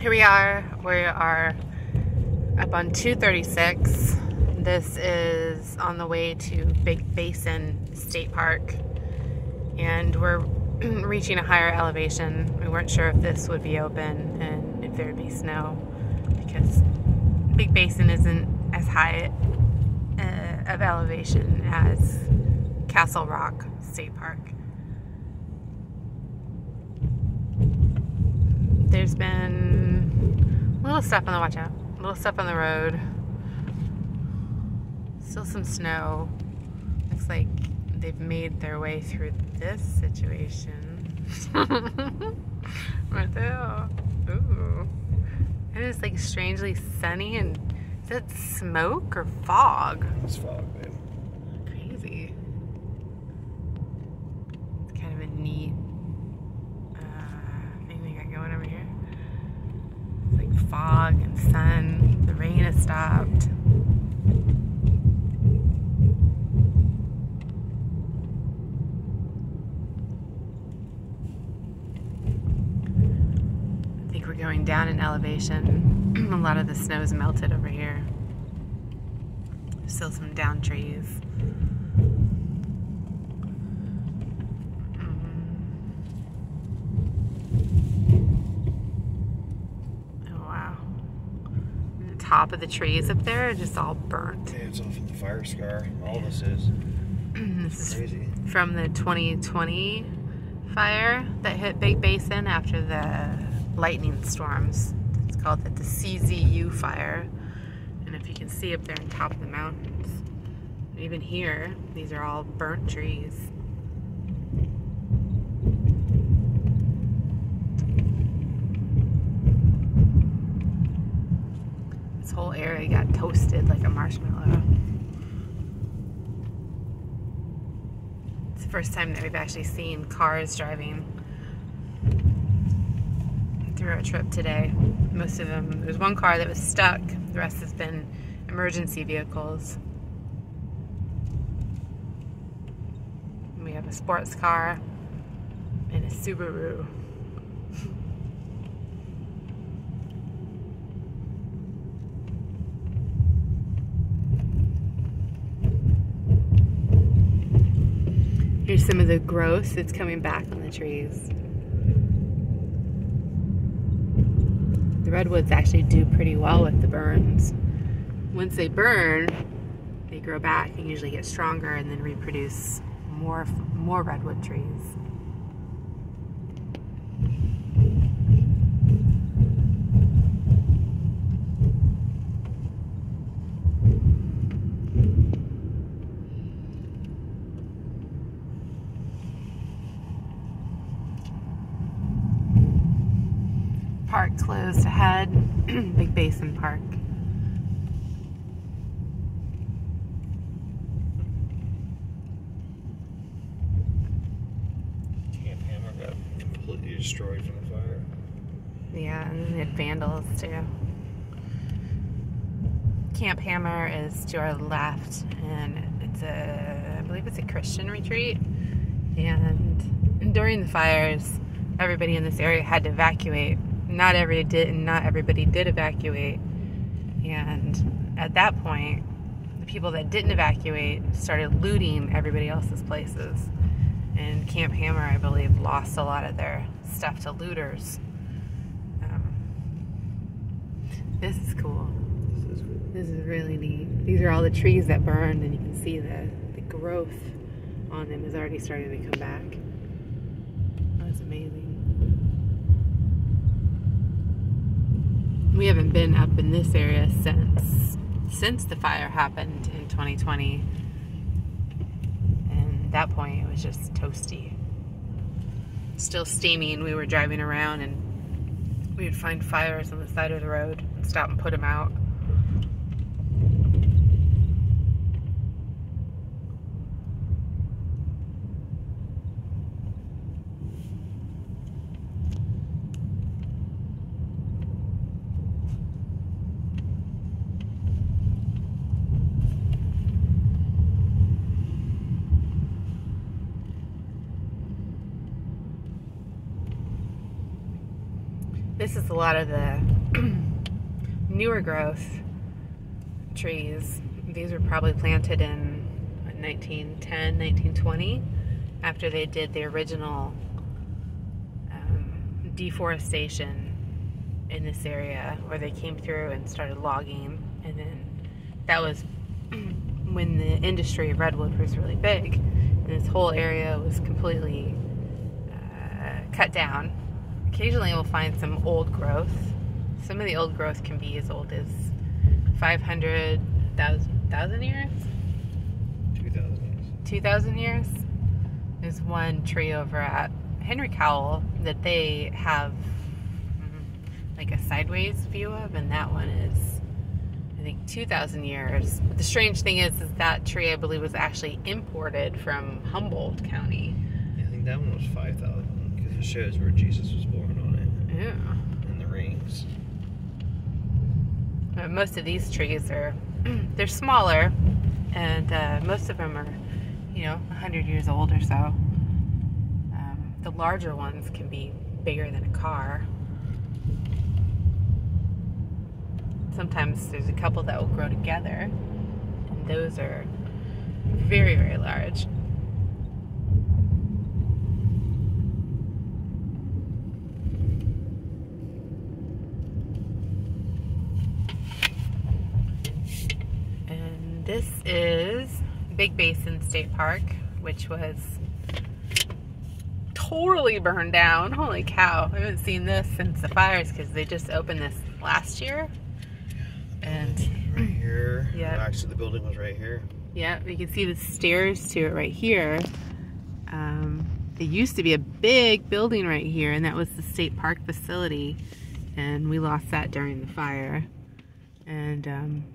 Here we are up on 236. This is on the way to Big Basin State Park, and we're reaching a higher elevation. We weren't sure if this would be open and if there would be snow, because Big Basin isn't as high of elevation as Castle Rock State Park. There's been little stuff on the watch out, little stuff on the road. Still some snow. Looks like they've made their way through this situation. What the hell? Ooh. It is like strangely sunny, and is that smoke or fog? It's fog, babe. Crazy. It's kind of a neat thing we got going over here. It's like fog and sun. The rain has stopped. I think we're going down in elevation. A lot of the snow's melted over here. There's still some down trees. Oh wow. And the top of the trees up there are just all burnt. Yeah, it's all from the fire scar. All this is. This Crazy. is from the 2020 fire that hit Big Basin after the lightning storms. It's called the CZU fire. And if you can see up there on top of the mountains, even here, these are all burnt trees. This whole area got toasted like a marshmallow. It's the first time that we've actually seen cars driving through our trip today. Most of them, there's one car that was stuck. The rest has been emergency vehicles. And we have a sports car and a Subaru. Here's some of the growth that's coming back on the trees. The redwoods actually do pretty well with the burns. Once they burn, they grow back and usually get stronger and then reproduce more redwood trees. Park closed ahead. Big Basin Park. Camp Hammer got completely destroyed from the fire. Yeah, and they had vandals too. Camp Hammer is to our left, and it's I believe it's a Christian retreat. And during the fires, everybody in this area had to evacuate. Not everybody did evacuate. And at that point, the people that didn't evacuate started looting everybody else's places. And Camp Hammer, I believe, lost a lot of their stuff to looters. This is cool. This is really neat. These are all the trees that burned, and you can see the growth on them is already starting to come back. That's amazing. We haven't been up in this area since the fire happened in 2020. And at that point, it was just toasty. Still steaming. We were driving around, and we would find fires on the side of the road and stop and put them out. this is a lot of the newer growth trees. These were probably planted in 1910, 1920, after they did the original deforestation in this area, where they came through and started logging, and then that was when the industry of redwood was really big, and this whole area was completely cut down. Occasionally we'll find some old growth. Some of the old growth can be as old as 500,000 years? 2,000 years. 2,000 years? There's one tree over at Henry Cowell that they have like a sideways view of, and that one is, I think, 2,000 years. But the strange thing is that tree, I believe, was actually imported from Humboldt County. Yeah, I think that one was 5,000, because it shows where Jesus was born on it. Yeah. And the rings. But most of these trees are, they're smaller, and most of them are, 100 years old or so. The larger ones can be bigger than a car. Sometimes there's a couple that will grow together, and those are very, very large. And this is Big Basin State Park, which was totally burned down. Holy cow. I haven't seen this since the fires, because they just opened this last year. And right here. Yeah. Well, actually, the building was right here. Yeah, you can see the stairs to it right here. There used to be a big building right here, and that was the state park facility, and we lost that during the fire. And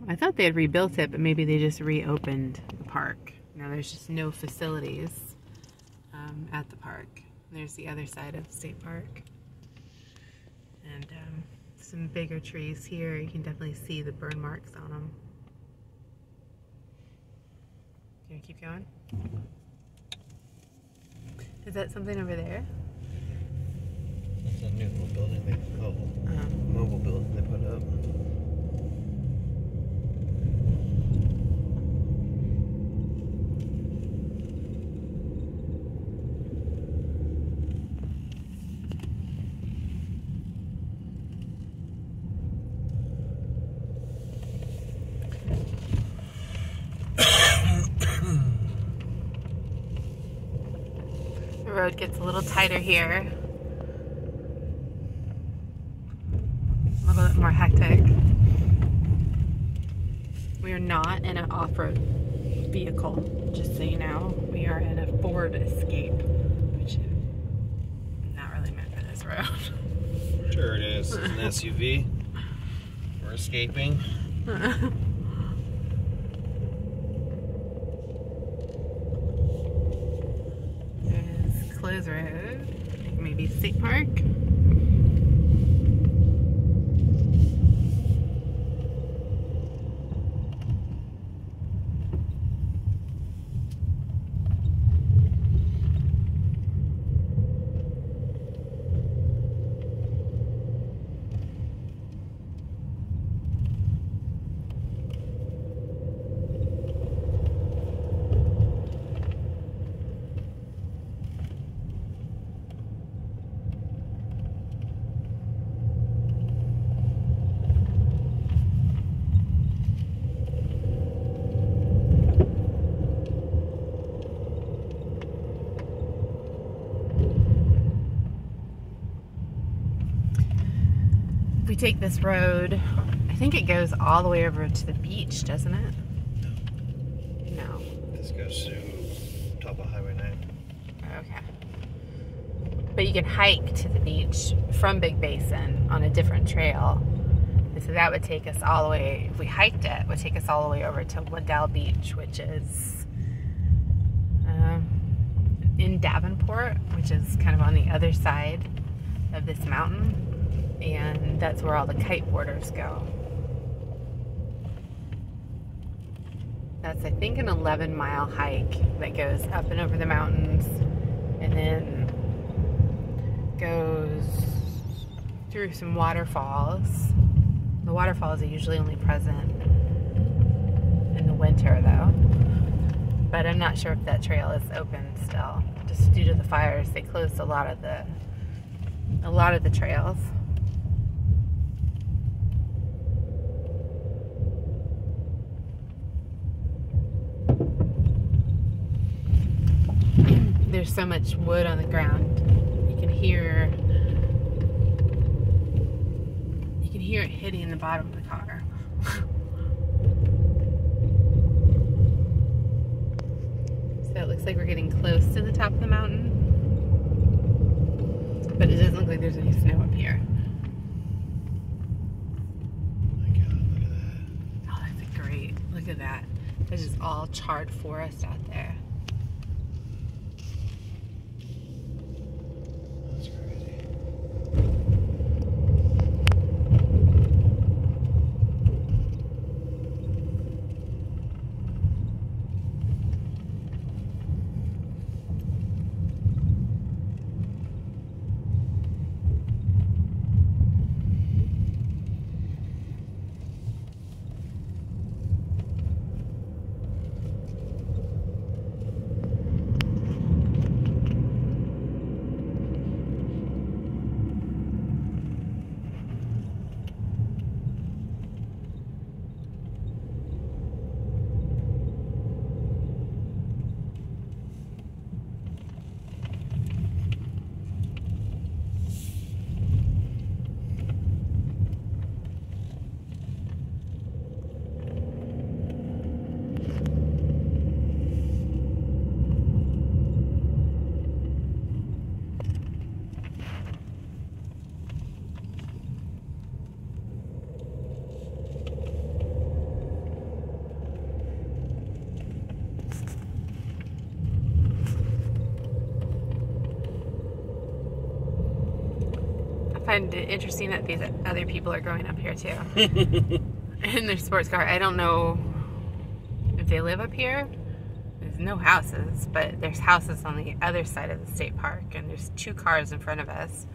I thought they had rebuilt it, but maybe they just reopened the park. Now there's just no facilities at the park. There's the other side of the state park. And some bigger trees here. You can definitely see the burn marks on them. Can you keep going? Is that something over there? That's a new little building mobile building they put up. The road gets a little tighter here. A little bit more hectic. We are not in an off-road vehicle, just so you know. We are in a Ford Escape, which is not really meant for this road. Sure it is. It's an SUV. We're escaping. Close road, maybe State Park. We take this road, I think it goes all the way over to the beach, doesn't it? No. This goes to top of Highway 9. Okay. But you can hike to the beach from Big Basin on a different trail. And so that would take us all the way, if we hiked it, would take us all the way over to Waddell Beach, which is in Davenport, which is kind of on the other side of this mountain. And that's where all the kiteboarders go. That's, I think, an 11-mile hike that goes up and over the mountains, and then goes through some waterfalls. The waterfalls are usually only present in the winter though. But I'm not sure if that trail is open still. Just due to the fires, they closed a lot of the trails. There's so much wood on the ground. You can hear it hitting the bottom of the car. So it looks like we're getting close to the top of the mountain. But it doesn't look like there's any snow up here. Oh my God, look at that. Oh, that's great. Look at that. There's just all charred forest out there. That's crazy. I find it interesting that these other people are going up here too. In their sports car. I don't know if they live up here. There's no houses, but there's houses on the other side of the state park, and there's 2 cars in front of us.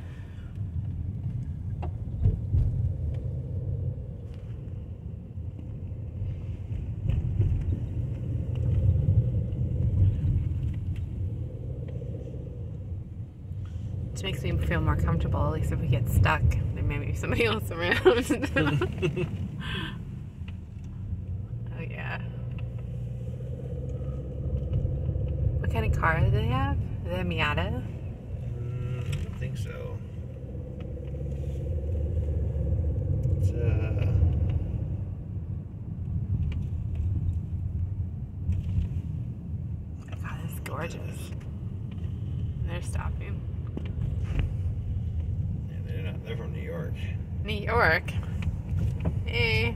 Which makes me feel more comfortable, at least if we get stuck, there may be somebody else around. Oh yeah. What kind of car do they have? Is it a Miata? I don't think so. It's God, this is gorgeous. They're stopping. Yeah, they're from New York. New York? Hey.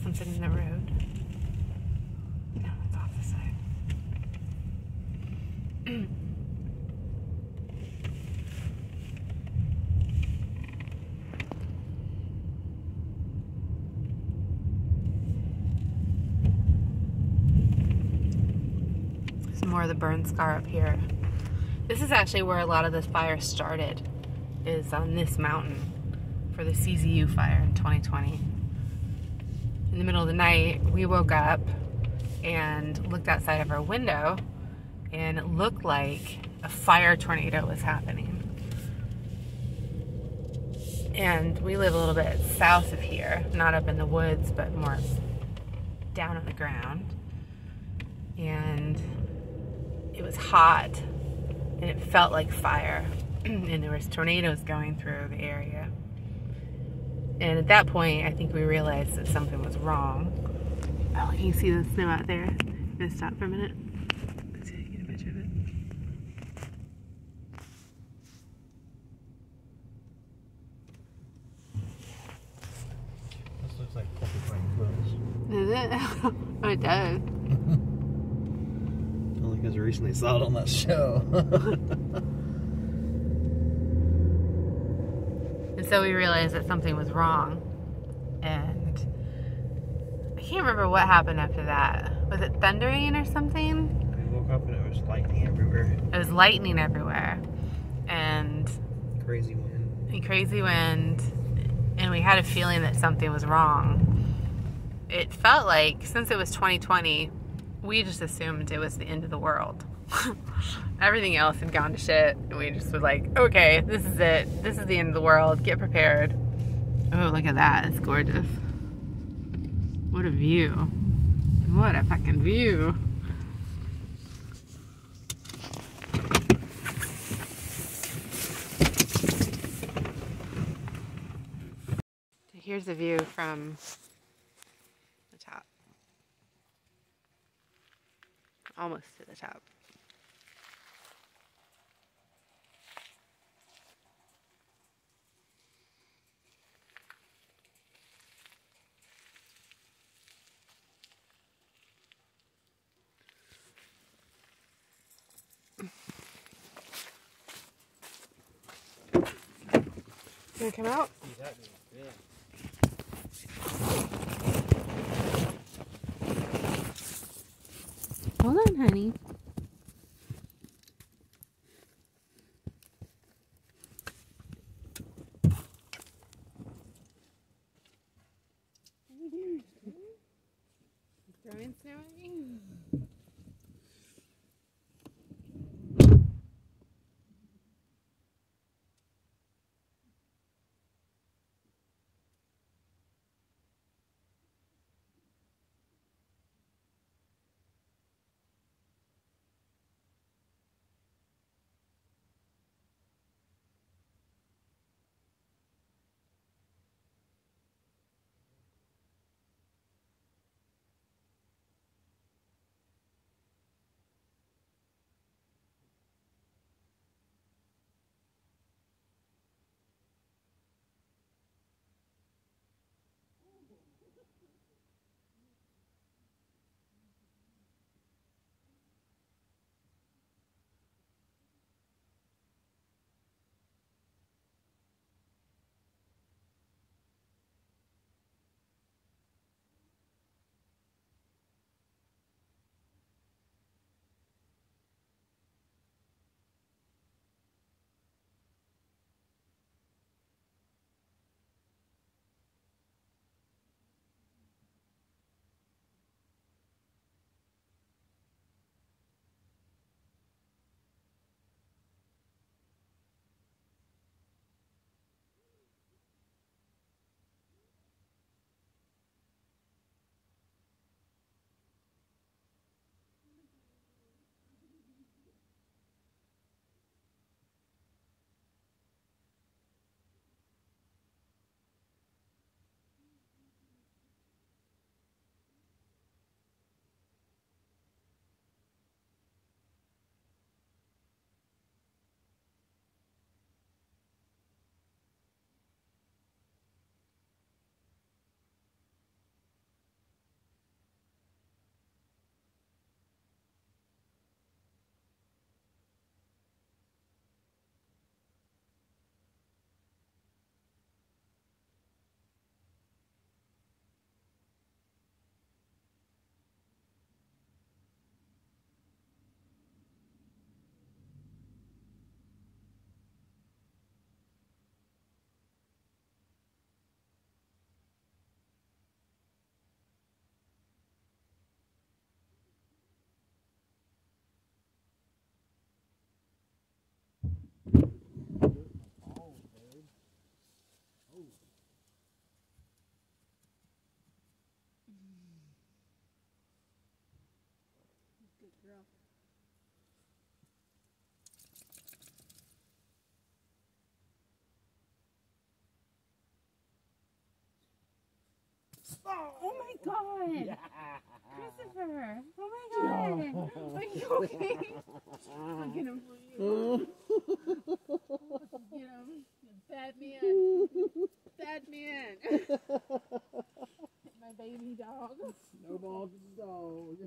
Something in the road. No, it's off the side. There's more of the burn scar up here. This is actually where a lot of this fire started, is on this mountain for the CZU fire in 2020. In the middle of the night, we woke up and looked outside of our window, and it looked like a fire tornado was happening. And we live a little bit south of here, not up in the woods, but more down on the ground. and it was hot, and it felt like fire, and there was tornadoes going through the area. And at that point, I think we realized that something was wrong. Oh, can you see the snow out there? I'm gonna stop for a minute. Let's see if I can get a picture of it. This looks like porcupine quills. Is it? Oh, it does. Only because I recently saw it on that show. And so we realized that something was wrong. And I can't remember what happened after that. Was it thundering or something? We woke up and it was lightning everywhere. It was lightning everywhere. And Crazy wind. crazy wind. And we had a feeling that something was wrong. It felt like, since it was 2020, we just assumed it was the end of the world. Everything else had gone to shit, and we just was like, okay, this is it. This is the end of the world. Get prepared. Oh, look at that. It's gorgeous. What a view. What a fucking view. Here's a view from the top. Almost to the top. You wanna come out? Yeah. Hold on, honey. What are you doing? Throwing snow at me? Girl. Oh my God! Yeah. Christopher! Oh my God! Are you okay? I'll get him for you. Get him. Bad man. Bad man. My baby dog. Snowball's dog.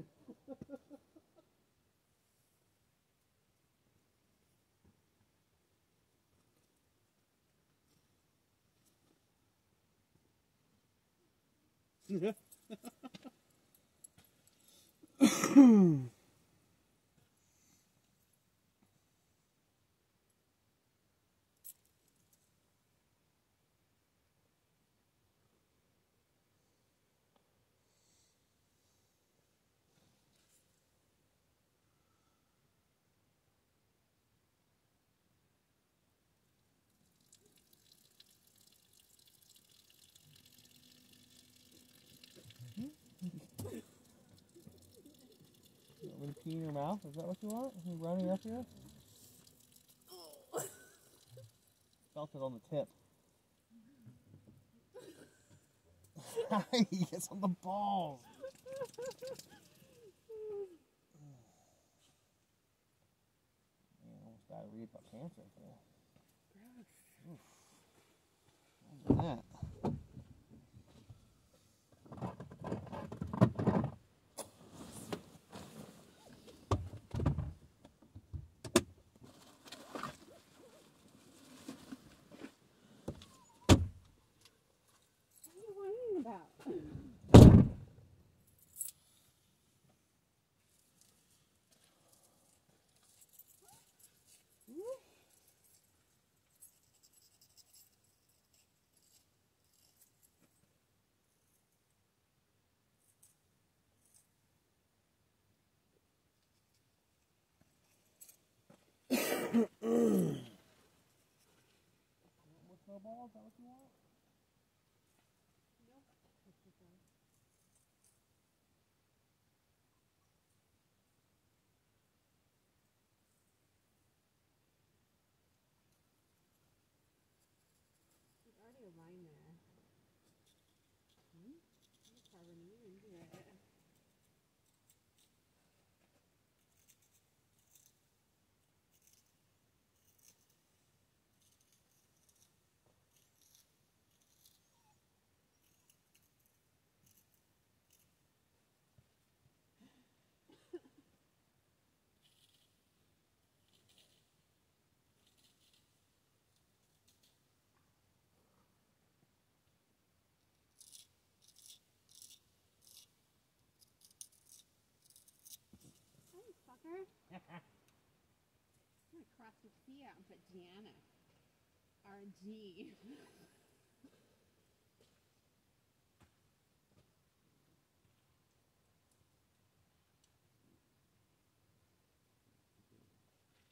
You want me to pee in your mouth? Is that what you want? Are you running after you? Felt it on the tip. It's on the balls. Man, almost diarrhea of cancer there. Gross. Oof. That. Snowball, is that what you want? Nope. There's already a line there. I'm carving you into it. Fucker. I'm gonna cross your C out and put Gianna. RG.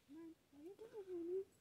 Come on, what are you doing, honey?